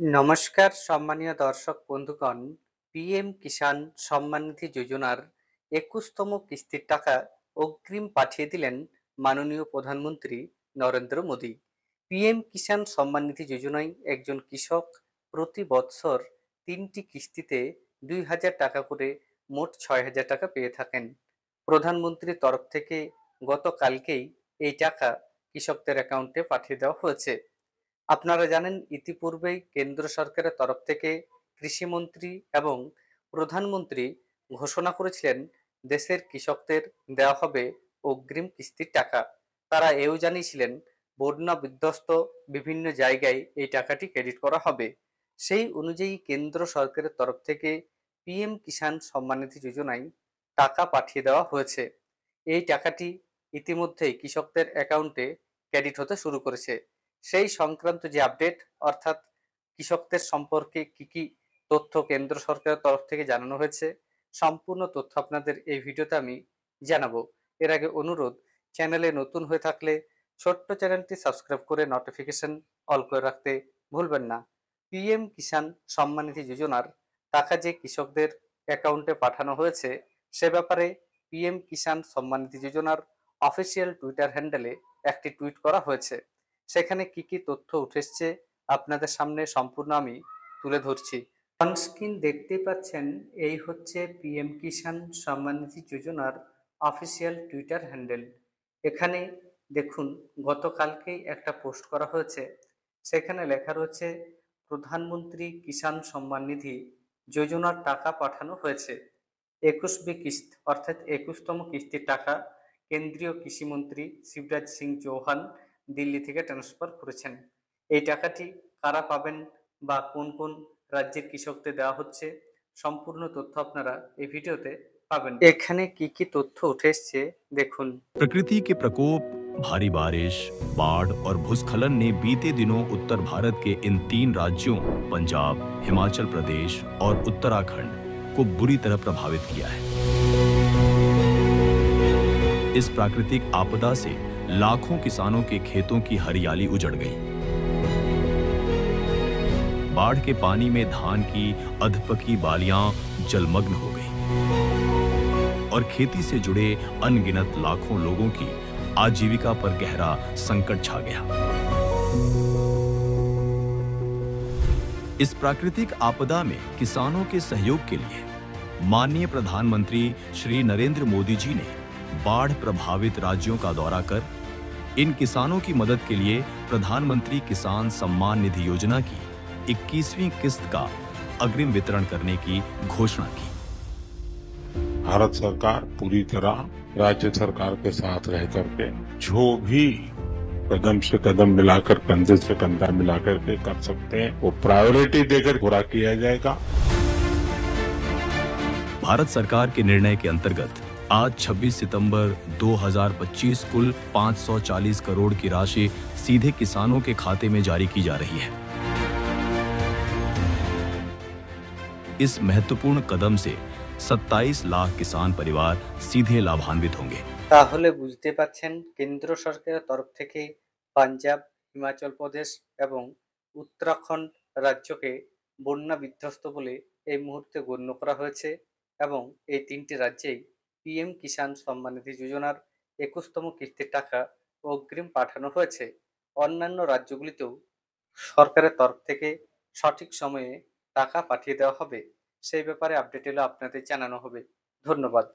নমস্কার সম্মানীয় দর্শক বন্ধুগণ, পিএম কিষাণ সম্মান নিধি যোজনার 21তম কিস্তির টাকা অগ্রিম পাঠিয়ে দিলেন মাননীয় প্রধানমন্ত্রী নরেন্দ্র মোদী। পিএম কিষাণ সম্মান নিধি যোজনায় একজন কৃষক প্রতি বৎসর 3টি কিস্তিতে 2000 টাকা করে মোট 6000 টাকা পেয়ে থাকেন। প্রধানমন্ত্রীর তরফ থেকে গতকালকেই এই টাকা কৃষকদের অ্যাকাউন্টে পাঠিয়ে দেওয়া হয়েছে। আপনারা জানেন, ইতিপূর্বেই কেন্দ্র সরকারের তরফ থেকে কৃষিমন্ত্রী এবং প্রধানমন্ত্রী ঘোষণা করেছিলেন দেশের কৃষকদের দেওয়া হবে অগ্রিম কিস্তির টাকা। তারা এও জানিয়েছিলেন বন্যা বিধ্বস্ত বিভিন্ন জায়গায় এই টাকাটি ক্রেডিট করা হবে। সেই অনুযায়ী কেন্দ্র সরকারের তরফ থেকে পিএম কিষাণ সম্মান নিধি যোজনায় টাকা পাঠিয়ে দেওয়া হয়েছে। এই টাকাটি ইতিমধ্যেই কৃষকদের অ্যাকাউন্টে ক্রেডিট হতে শুরু করেছে। সেই সংক্রান্ত যে আপডেট, অর্থাৎ কৃষকদের সম্পর্কে কি কি তথ্য কেন্দ্র সরকারের তরফ থেকে জানানো হয়েছে, সম্পূর্ণ তথ্য আপনাদের এই ভিডিওতে আমি জানাবো। এর আগে অনুরোধ, চ্যানেলে নতুন হয়ে থাকলে ছোট্ট চ্যানেলটি সাবস্ক্রাইব করে নোটিফিকেশন অল করে রাখতে ভুলবেন না। পিএম কিষাণ সম্মান নিধি যোজনার টাকা যে কৃষকদের অ্যাকাউন্টে পাঠানো হয়েছে সে ব্যাপারে পিএম কিষাণ সম্মান নিধি যোজনার অফিসিয়াল টুইটার হ্যান্ডেলে একটি টুইট করা হয়েছে। সেখানে কি কি তথ্য উঠে এসছে আপনাদের সামনে সম্পূর্ণ আমি তুলে ধরছি। অনস্ক্রিন দেখতেই পাচ্ছেন, এই হচ্ছে পিএম কিষাণ সম্মান নিধি যোজনার অফিসিয়াল টুইটার হ্যান্ডেল। এখানে দেখুন, গতকালকেই একটা পোস্ট করা হয়েছে। সেখানে লেখা রয়েছে প্রধানমন্ত্রী কিষাণ সম্মান নিধি যোজনার টাকা পাঠানো হয়েছে। 21 কিস্তি অর্থাৎ 21তম কিস্তির টাকা কেন্দ্রীয় কৃষিমন্ত্রী শিবরাজ সিং চৌহান দিল্লি থেকে ট্রান্সফার করেছেন। এই টাকাটি কারা পাবেন বা কোন কোন রাজ্যের কৃষকদের দেওয়া হচ্ছে, সম্পূর্ণ তথ্য আপনারা এই ভিডিওতে পাবেন। এখানে কি কি তথ্য উঠে এসছে দেখুন। प्रकृति के प्रकोप, भारी बारिश, बाढ़ और भूस्खलन ने बीते दिनों उत्तर भारत के इन 3 राज्यों पंजाब, हिमाचल प्रदेश और उत्तराखंड को बुरी तरह प्रभावित किया है। इस प्राकृतिक आपदा से लाखों किसानों के खेतों की हरियाली उजड़ गई। बाढ़ के पानी में धान की अधपकी बालियां जलमग्न हो गई और खेती से जुड़े अनगिनत लाखों लोगों की आजीविका पर गहरा संकट छा गया। इस प्राकृतिक आपदा में किसानों के सहयोग के लिए माननीय प्रधानमंत्री श्री नरेंद्र मोदी जी ने बाढ़ प्रभावित राज्यों का दौरा कर इन किसानों की मदद के लिए प्रधानमंत्री किसान सम्मान निधि योजना की 21वीं किस्त का अग्रिम वितरण करने की घोषणा की। भारत सरकार पूरी तरह राज्य सरकार के साथ रह करके जो भी कदम से कदम मिलाकर, कंधे से कंधा मिलाकर के कर सकते हैं, वो प्रायोरिटी देकर पूरा किया जाएगा। भारत सरकार के निर्णय के अंतर्गत आज 26 सितंबर 2025 कुल 540 करोड़ की राशि सीधे किसानों के खाते में जारी की जा रही है। इस महत्वपूर्ण कदम से 27 लाख किसान परिवार सीधे लाभान्वित होंगे। তাহলে বুঝতে পারছেন, কেন্দ্র সরকারের তরফ থেকে পাঞ্জাব, হিমাচল প্রদেশ এবং উত্তরাখণ্ড রাজ্যকে বন্যা বিধ্বস্ত বলে এই মুহূর্তে গণ্য করা হয়েছে এবং এই 3টি রাজ্যেই পিএম কিষাণ সম্মান নিধি যোজনার 21তম কিস্তির টাকা অগ্রিম পাঠানো হয়েছে। অন্যান্য রাজ্যগুলিতেও সরকারের তরফ থেকে সঠিক সময়ে টাকা পাঠিয়ে দেওয়া হবে। সেই ব্যাপারে আপডেট এলে আপনাদের জানানো হবে। ধন্যবাদ।